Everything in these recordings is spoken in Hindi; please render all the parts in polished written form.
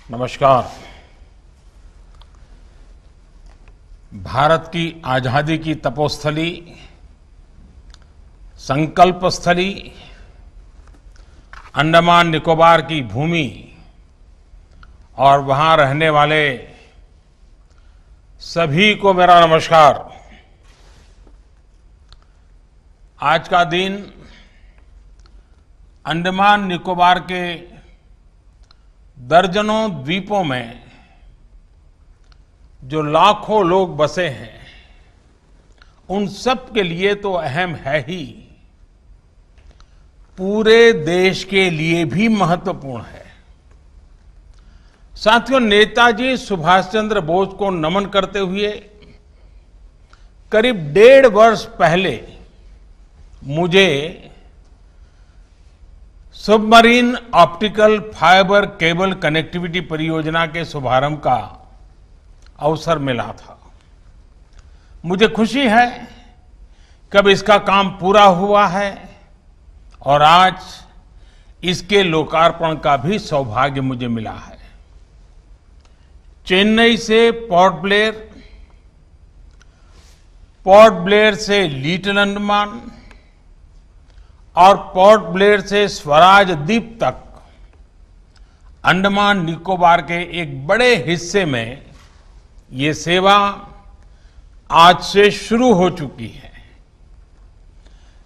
नमस्कार। भारत की आजादी की तपोस्थली, संकल्प स्थली, अंडमान निकोबार की भूमि और वहां रहने वाले सभी को मेरा नमस्कार। आज का दिन अंडमान निकोबार के दर्जनों द्वीपों में जो लाखों लोग बसे हैं, उन सब के लिए तो अहम है ही, पूरे देश के लिए भी महत्वपूर्ण है। साथियों, नेताजी सुभाष चंद्र बोस को नमन करते हुए करीब 1.5 वर्ष पहले मुझे submarine optical fibre cable connectivity परियोजना के शुभारंभ का अवसर मिला था। मुझे खुशी है कि अब इसका काम पूरा हुआ है और आज इसके लोकार्पण का भी सौभाग्य मुझे मिला है। चेन्नई से पोर्ट ब्लेयर से लिटिल अंडमान और पोर्ट ब्लेयर से स्वराज द्वीप तक अंडमान निकोबार के एक बड़े हिस्से में ये सेवा आज से शुरू हो चुकी है।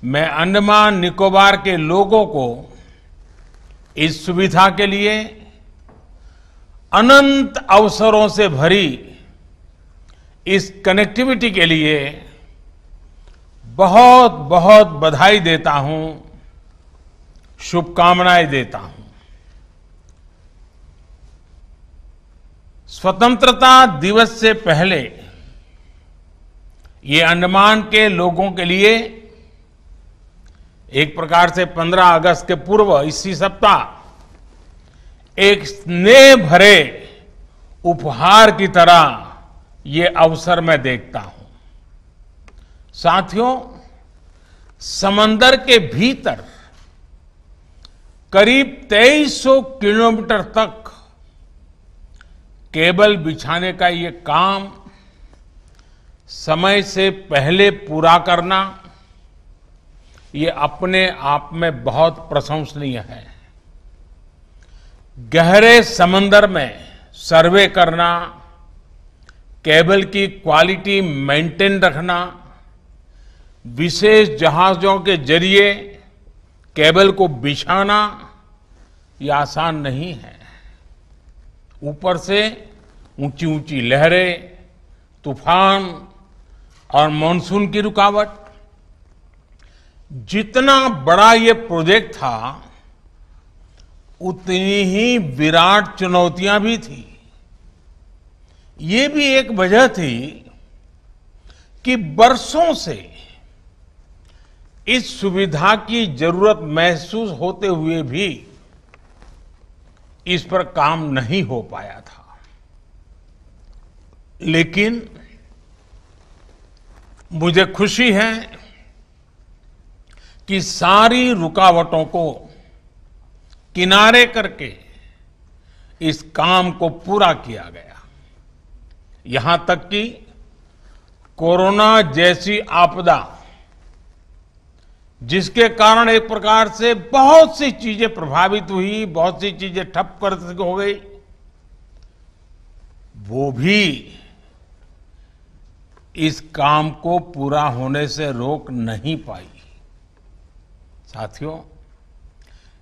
मैं अंडमान निकोबार के लोगों को इस सुविधा के लिए अनंत अवसरों से भरी इस कनेक्टिविटी के लिए बहुत बहुत बधाई देता हूं, शुभकामनाएं देता हूं। स्वतंत्रता दिवस से पहले ये अंडमान के लोगों के लिए एक प्रकार से 15 अगस्त के पूर्व इसी सप्ताह एक स्नेह भरे उपहार की तरह ये अवसर मैं देखता हूं। साथियों, समंदर के भीतर करीब 2300 किलोमीटर तक केबल बिछाने का ये काम समय से पहले पूरा करना, ये अपने आप में बहुत प्रशंसनीय है। गहरे समंदर में सर्वे करना, केबल की क्वालिटी मेंटेन रखना, विशेष जहाजों के जरिए केबल को बिछाना, यह आसान नहीं है। ऊपर से ऊंची ऊंची लहरें, तूफान और मानसून की रुकावट। जितना बड़ा ये प्रोजेक्ट था, उतनी ही विराट चुनौतियां भी थी। ये भी एक वजह थी कि बरसों से इस सुविधा की जरूरत महसूस होते हुए भी इस पर काम नहीं हो पाया था। लेकिन मुझे खुशी है कि सारी रुकावटों को किनारे करके इस काम को पूरा किया गया। यहां तक कि कोरोना जैसी आपदा, जिसके कारण एक प्रकार से बहुत सी चीजें प्रभावित हुई, बहुत सी चीजें ठप कर हो गई, वो भी इस काम को पूरा होने से रोक नहीं पाई। साथियों,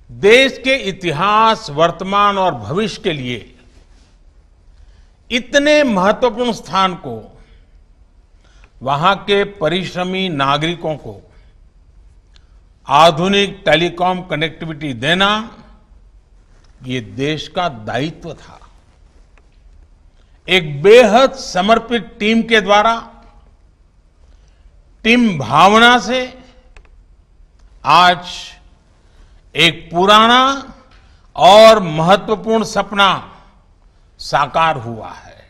देश के इतिहास, वर्तमान और भविष्य के लिए इतने महत्वपूर्ण स्थान को वहां के परिश्रमी नागरिकों को आधुनिक टेलीकॉम कनेक्टिविटी देना, ये देश का दायित्व था। एक बेहद समर्पित टीम के द्वारा, टीम भावना से आज एक पुराना और महत्वपूर्ण सपना साकार हुआ है।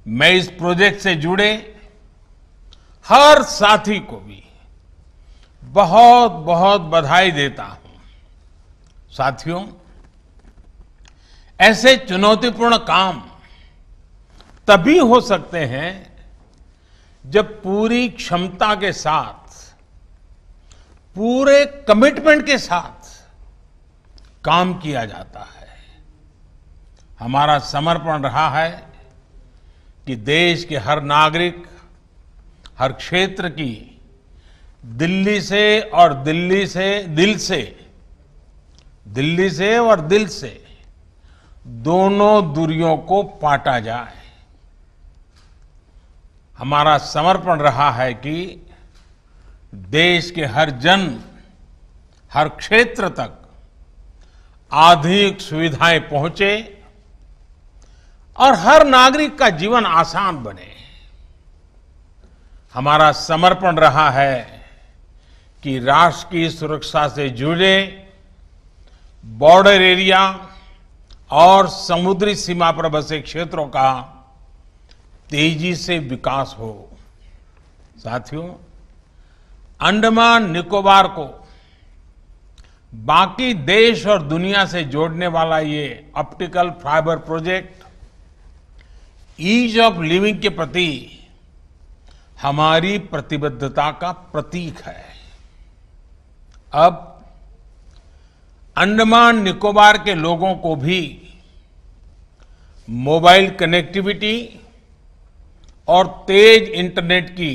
मैं इस प्रोजेक्ट से जुड़े हर साथी को भी बहुत बहुत बधाई देता हूं। साथियों, ऐसे चुनौतीपूर्ण काम तभी हो सकते हैं जब पूरी क्षमता के साथ, पूरे कमिटमेंट के साथ काम किया जाता है। हमारा समर्पण रहा है कि देश के हर नागरिक, हर क्षेत्र की दिल्ली से और दिल से दोनों दूरियों को पाटा जाए। हमारा समर्पण रहा है कि देश के हर जन, हर क्षेत्र तक आधुनिक सुविधाएं पहुंचे और हर नागरिक का जीवन आसान बने। हमारा समर्पण रहा है कि राष्ट्र की सुरक्षा से जुड़े बॉर्डर एरिया और समुद्री सीमा पर बसे क्षेत्रों का तेजी से विकास हो। साथियों, अंडमान निकोबार को बाकी देश और दुनिया से जोड़ने वाला ये optical fibre project ease of living के प्रति हमारी प्रतिबद्धता का प्रतीक है। अब अंडमान निकोबार के लोगों को भी मोबाइल कनेक्टिविटी और तेज इंटरनेट की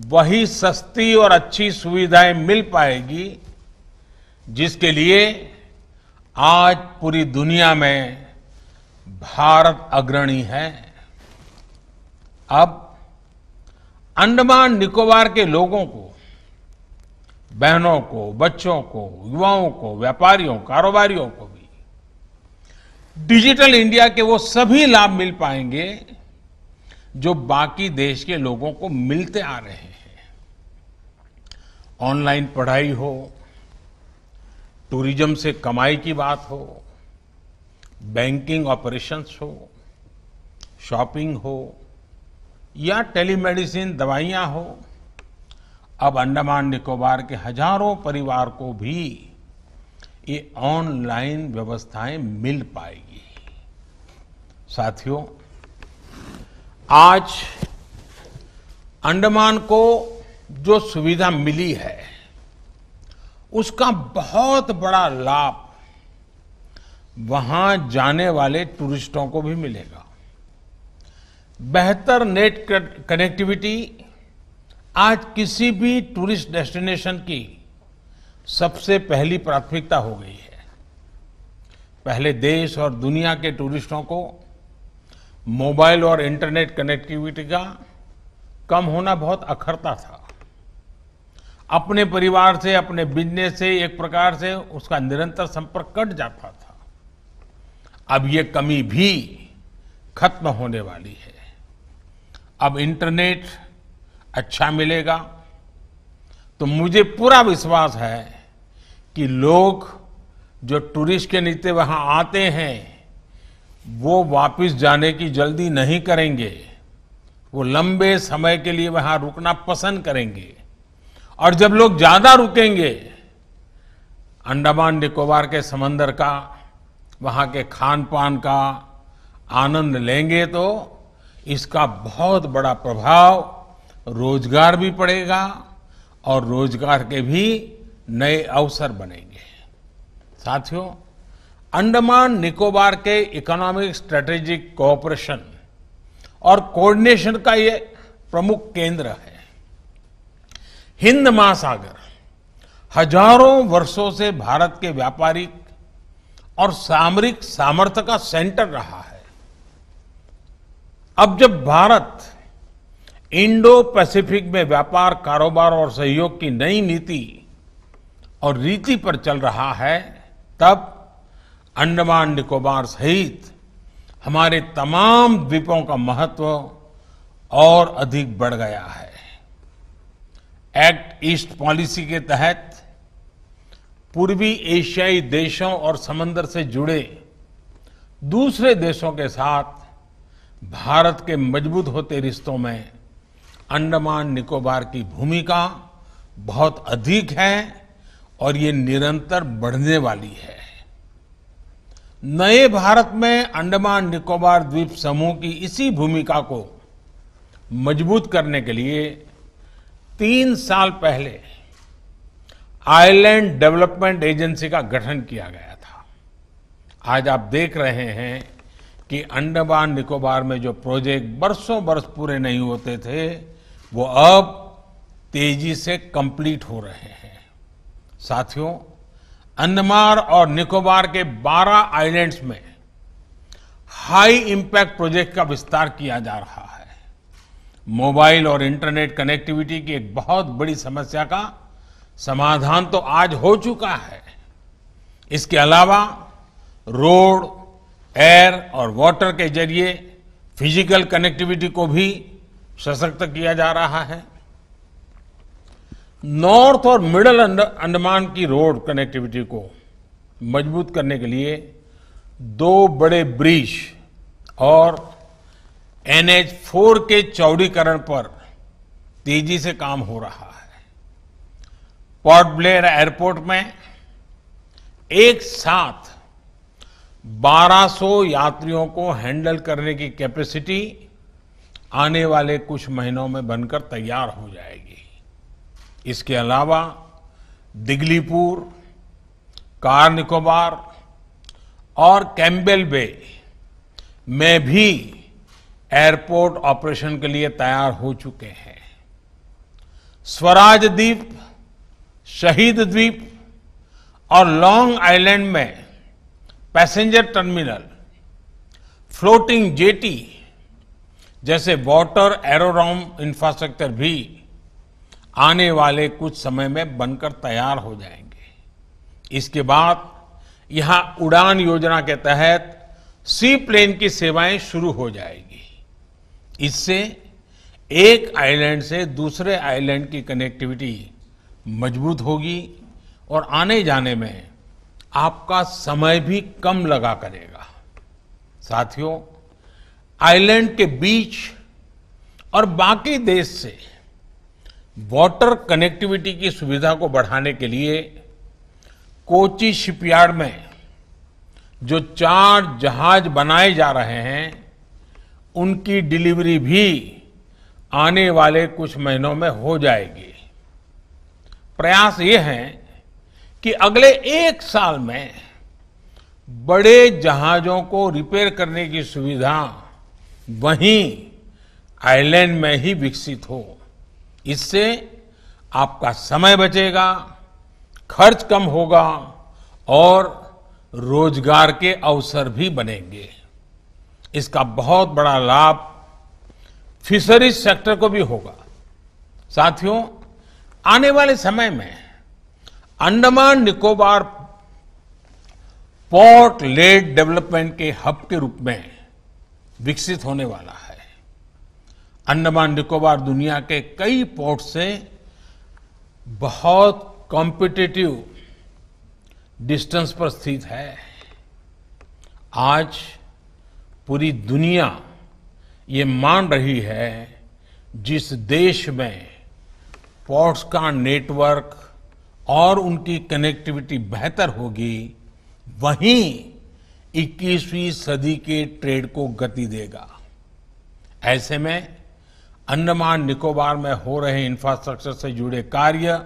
वही सस्ती और अच्छी सुविधाएं मिल पाएगी जिसके लिए आज पूरी दुनिया में भारत अग्रणी है। अब अंडमान निकोबार के लोगों को, बहनों को, बच्चों को, युवाओं को, व्यापारियों, कारोबारियों को भी डिजिटल इंडिया के वो सभी लाभ मिल पाएंगे जो बाकी देश के लोगों को मिलते आ रहे हैं। ऑनलाइन पढ़ाई हो, टूरिज्म से कमाई की बात हो, बैंकिंग ऑपरेशंस हो, शॉपिंग हो या टेलीमेडिसिन दवाइयां हो, अब अंडमान निकोबार के हजारों परिवार को भी ये ऑनलाइन व्यवस्थाएं मिल पाएगी। साथियों, आज अंडमान को जो सुविधा मिली है उसका बहुत बड़ा लाभ वहां जाने वाले टूरिस्टों को भी मिलेगा। बेहतर नेट कनेक्टिविटी आज किसी भी टूरिस्ट डेस्टिनेशन की सबसे पहली प्राथमिकता हो गई है। पहले देश और दुनिया के टूरिस्टों को मोबाइल और इंटरनेट कनेक्टिविटी का कम होना बहुत अखरता था। अपने परिवार से, अपने बिजनेस से एक प्रकार से उसका निरंतर संपर्क कट जाता था। अब ये कमी भी खत्म होने वाली है। अब इंटरनेट अच्छा मिलेगा तो मुझे पूरा विश्वास है कि लोग जो टूरिस्ट के नीचे वहां आते हैं वो वापस जाने की जल्दी नहीं करेंगे। वो लंबे समय के लिए वहां रुकना पसंद करेंगे और जब लोग ज्यादा रुकेंगे, अंडमान निकोबार के समंदर का, वहां के खान पान का आनंद लेंगे तो इसका बहुत बड़ा प्रभाव रोजगार भी पड़ेगा और रोजगार के भी नए अवसर बनेंगे। साथियों, अंडमान निकोबार के इकोनॉमिक स्ट्रेटेजिक कोऑपरेशन और कोऑर्डिनेशन का ये प्रमुख केंद्र है। हिंद महासागर हजारों वर्षों से भारत के व्यापारिक और सामरिक सामर्थ्य का सेंटर रहा है। अब जब भारत इंडो पैसिफिक में व्यापार, कारोबार और सहयोग की नई नीति और रीति पर चल रहा है, तब अंडमान निकोबार सहित हमारे तमाम द्वीपों का महत्व और अधिक बढ़ गया है। एक्ट ईस्ट पॉलिसी के तहत पूर्वी एशियाई देशों और समंदर से जुड़े दूसरे देशों के साथ भारत के मजबूत होते रिश्तों में अंडमान निकोबार की भूमिका बहुत अधिक है और ये निरंतर बढ़ने वाली है। नए भारत में अंडमान निकोबार द्वीप समूह की इसी भूमिका को मजबूत करने के लिए 3 साल पहले आइलैंड डेवलपमेंट एजेंसी का गठन किया गया था। आज आप देख रहे हैं कि अंडमान निकोबार में जो प्रोजेक्ट बरसों बरस पूरे नहीं होते थे, वो अब तेजी से कंप्लीट हो रहे हैं। साथियों, अंडमान और निकोबार के 12 आइलैंड्स में हाई इंपैक्ट प्रोजेक्ट का विस्तार किया जा रहा है। मोबाइल और इंटरनेट कनेक्टिविटी की एक बहुत बड़ी समस्या का समाधान तो आज हो चुका है। इसके अलावा रोड, एयर और वाटर के जरिए फिजिकल कनेक्टिविटी को भी सशक्त किया जा रहा है। नॉर्थ और मिडल अंडमान की रोड कनेक्टिविटी को मजबूत करने के लिए 2 बड़े ब्रिज और NH4 के चौड़ीकरण पर तेजी से काम हो रहा है। पोर्ट ब्लेयर एयरपोर्ट में एक साथ 1200 यात्रियों को हैंडल करने की कैपेसिटी आने वाले कुछ महीनों में बनकर तैयार हो जाएगी। इसके अलावा दिगलीपुर, कार निकोबार और कैम्बेल बे में भी एयरपोर्ट ऑपरेशन के लिए तैयार हो चुके हैं। स्वराज द्वीप, शहीद द्वीप और लॉन्ग आइलैंड में पैसेंजर टर्मिनल, फ्लोटिंग जेटी जैसे वाटर एरोड्रोम इंफ्रास्ट्रक्चर भी आने वाले कुछ समय में बनकर तैयार हो जाएंगे। इसके बाद यहां उड़ान योजना के तहत सी प्लेन की सेवाएं शुरू हो जाएगी। इससे एक आइलैंड से दूसरे आइलैंड की कनेक्टिविटी मजबूत होगी और आने जाने में आपका समय भी कम लगा करेगा। साथियों, आइलैंड के बीच और बाकी देश से वाटर कनेक्टिविटी की सुविधा को बढ़ाने के लिए कोची शिपयार्ड में जो 4 जहाज बनाए जा रहे हैं, उनकी डिलीवरी भी आने वाले कुछ महीनों में हो जाएगी। प्रयास ये है कि अगले 1 साल में बड़े जहाजों को रिपेयर करने की सुविधा वहीं आइलैंड में ही विकसित हो। इससे आपका समय बचेगा, खर्च कम होगा और रोजगार के अवसर भी बनेंगे। इसका बहुत बड़ा लाभ फिशरीज सेक्टर को भी होगा। साथियों, आने वाले समय में Andaman Nicobar port lead development के हब के रूप में विकसित होने वाला है। अंडमान निकोबार दुनिया के कई पोर्ट से बहुत कॉम्पिटिटिव डिस्टेंस पर स्थित है। आज पूरी दुनिया ये मान रही है, जिस देश में पोर्ट्स का नेटवर्क और उनकी कनेक्टिविटी बेहतर होगी, वहीं 21वीं सदी के ट्रेड को गति देगा। ऐसे में अंडमान निकोबार में हो रहे इंफ्रास्ट्रक्चर से जुड़े कार्य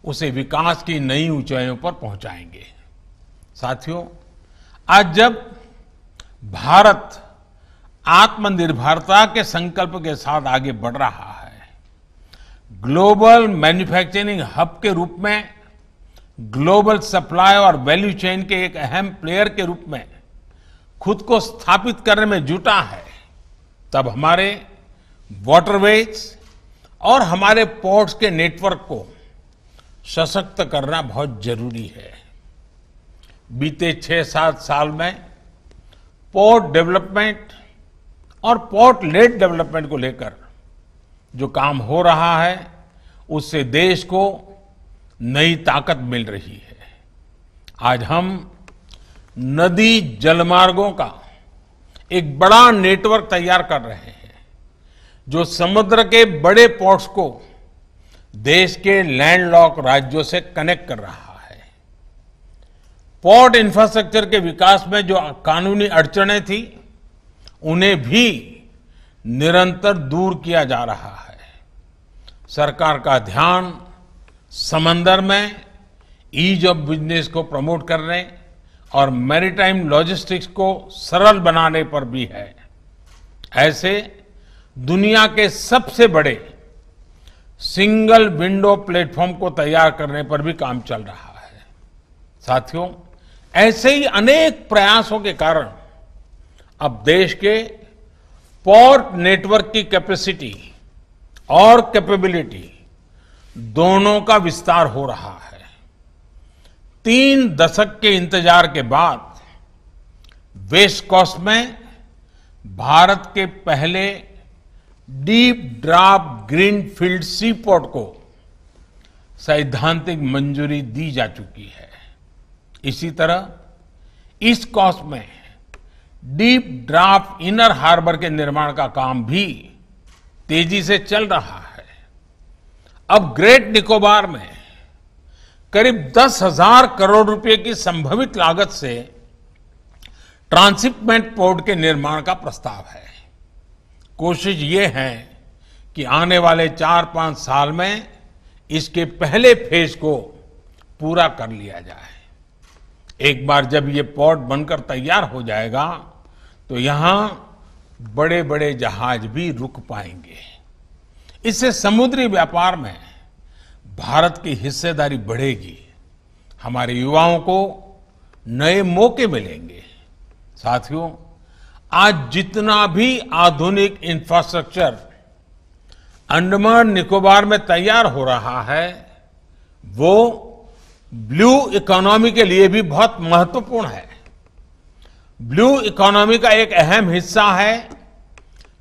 उसे विकास की नई ऊंचाइयों पर पहुंचाएंगे। साथियों, आज जब भारत आत्मनिर्भरता के संकल्प के साथ आगे बढ़ रहा है, ग्लोबल मैन्युफैक्चरिंग हब के रूप में ग्लोबल सप्लाई और वैल्यू चेन के एक अहम प्लेयर के रूप में खुद को स्थापित करने में जुटा है, तब हमारे वाटरवेज और हमारे पोर्ट्स के नेटवर्क को सशक्त करना बहुत जरूरी है। बीते 6-7 साल में पोर्ट डेवलपमेंट और पोर्ट लेड डेवलपमेंट को लेकर जो काम हो रहा है, उससे देश को नई ताकत मिल रही है। आज हम नदी जलमार्गों का एक बड़ा नेटवर्क तैयार कर रहे हैं, जो समुद्र के बड़े पोर्ट्स को देश के लैंडलॉक राज्यों से कनेक्ट कर रहा है। पोर्ट इंफ्रास्ट्रक्चर के विकास में जो कानूनी अड़चनें थी उन्हें भी निरंतर दूर किया जा रहा है। सरकार का ध्यान समंदर में ईज ऑफ बिजनेस को प्रमोट करने और मैरीटाइम लॉजिस्टिक्स को सरल बनाने पर भी है। ऐसे दुनिया के सबसे बड़े सिंगल विंडो प्लेटफॉर्म को तैयार करने पर भी काम चल रहा है। साथियों, ऐसे ही अनेक प्रयासों के कारण अब देश के पोर्ट नेटवर्क की कैपेसिटी और कैपेबिलिटी दोनों का विस्तार हो रहा है। 3 दशक के इंतजार के बाद वेस्ट कोस्ट में भारत के पहले डीप ड्राफ्ट ग्रीनफील्ड सी पोर्ट को सैद्धांतिक मंजूरी दी जा चुकी है। इसी तरह ईस्ट कोस्ट में डीप ड्राफ्ट इनर हार्बर के निर्माण का काम भी तेजी से चल रहा है। अब ग्रेट निकोबार में करीब 10,000 करोड़ रुपए की संभावित लागत से ट्रांसशिपमेंट पोर्ट के निर्माण का प्रस्ताव है। कोशिश ये है कि आने वाले 4-5 साल में इसके पहले फेज को पूरा कर लिया जाए। एक बार जब ये पोर्ट बनकर तैयार हो जाएगा तो यहां बड़े बड़े जहाज भी रुक पाएंगे। इससे समुद्री व्यापार में भारत की हिस्सेदारी बढ़ेगी, हमारे युवाओं को नए मौके मिलेंगे। साथियों, आज जितना भी आधुनिक इंफ्रास्ट्रक्चर अंडमान निकोबार में तैयार हो रहा है वो ब्लू इकोनॉमी के लिए भी बहुत महत्वपूर्ण है। ब्लू इकोनॉमी का एक अहम हिस्सा है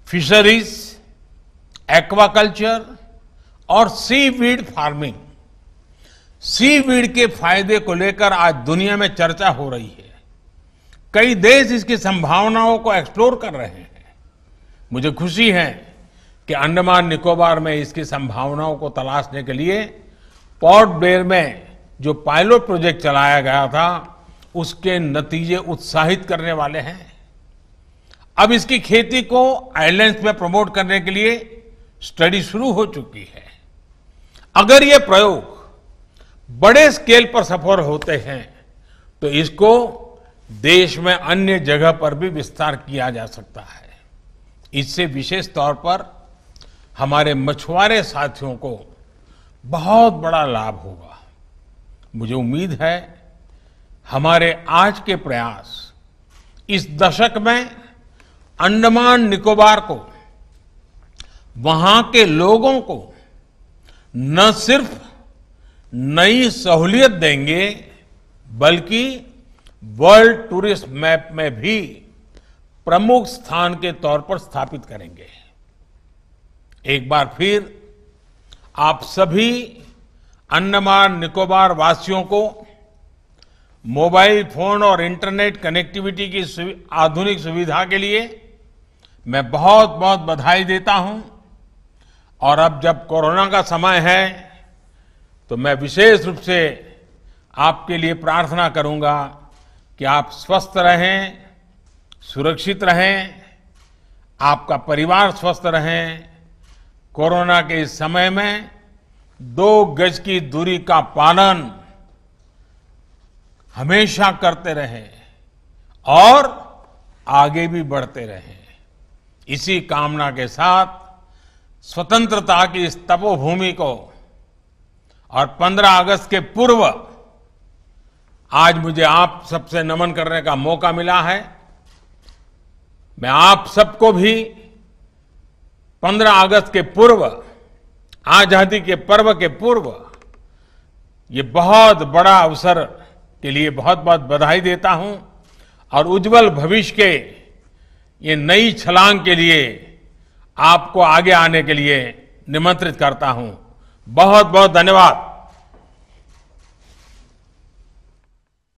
फिशरीज, एक्वाकल्चर और सीवीड फार्मिंग। सीवीड के फायदे को लेकर आज दुनिया में चर्चा हो रही है। कई देश इसकी संभावनाओं को एक्सप्लोर कर रहे हैं। मुझे खुशी है कि अंडमान निकोबार में इसकी संभावनाओं को तलाशने के लिए पोर्ट ब्लेयर में जो पायलट प्रोजेक्ट चलाया गया था उसके नतीजे उत्साहित करने वाले हैं। अब इसकी खेती को आइलैंड्स में प्रमोट करने के लिए स्टडी शुरू हो चुकी है। अगर ये प्रयोग बड़े स्केल पर सफल होते हैं तो इसको देश में अन्य जगह पर भी विस्तार किया जा सकता है। इससे विशेष तौर पर हमारे मछुआरे साथियों को बहुत बड़ा लाभ होगा। मुझे उम्मीद है हमारे आज के प्रयास इस दशक में अंडमान निकोबार को, वहां के लोगों को न सिर्फ नई सहूलियत देंगे बल्कि वर्ल्ड टूरिस्ट मैप में भी प्रमुख स्थान के तौर पर स्थापित करेंगे। एक बार फिर आप सभी अंडमान निकोबार वासियों को मोबाइल फोन और इंटरनेट कनेक्टिविटी की आधुनिक सुविधा के लिए मैं बहुत बहुत बधाई देता हूं। और अब जब कोरोना का समय है तो मैं विशेष रूप से आपके लिए प्रार्थना करूंगा कि आप स्वस्थ रहें, सुरक्षित रहें, आपका परिवार स्वस्थ रहें। कोरोना के इस समय में 2 गज की दूरी का पालन हमेशा करते रहें और आगे भी बढ़ते रहें। इसी कामना के साथ स्वतंत्रता की इस तपोभूमि को और 15 अगस्त के पूर्व आज मुझे आप सबसे नमन करने का मौका मिला है। मैं आप सबको भी 15 अगस्त के पूर्व, आजादी के पर्व के पूर्व, ये बहुत बड़ा अवसर के लिए बहुत बहुत बधाई देता हूं और उज्जवल भविष्य के ये नई छलांग के लिए आपको आगे आने के लिए निमंत्रित करता हूं। बहुत बहुत धन्यवाद।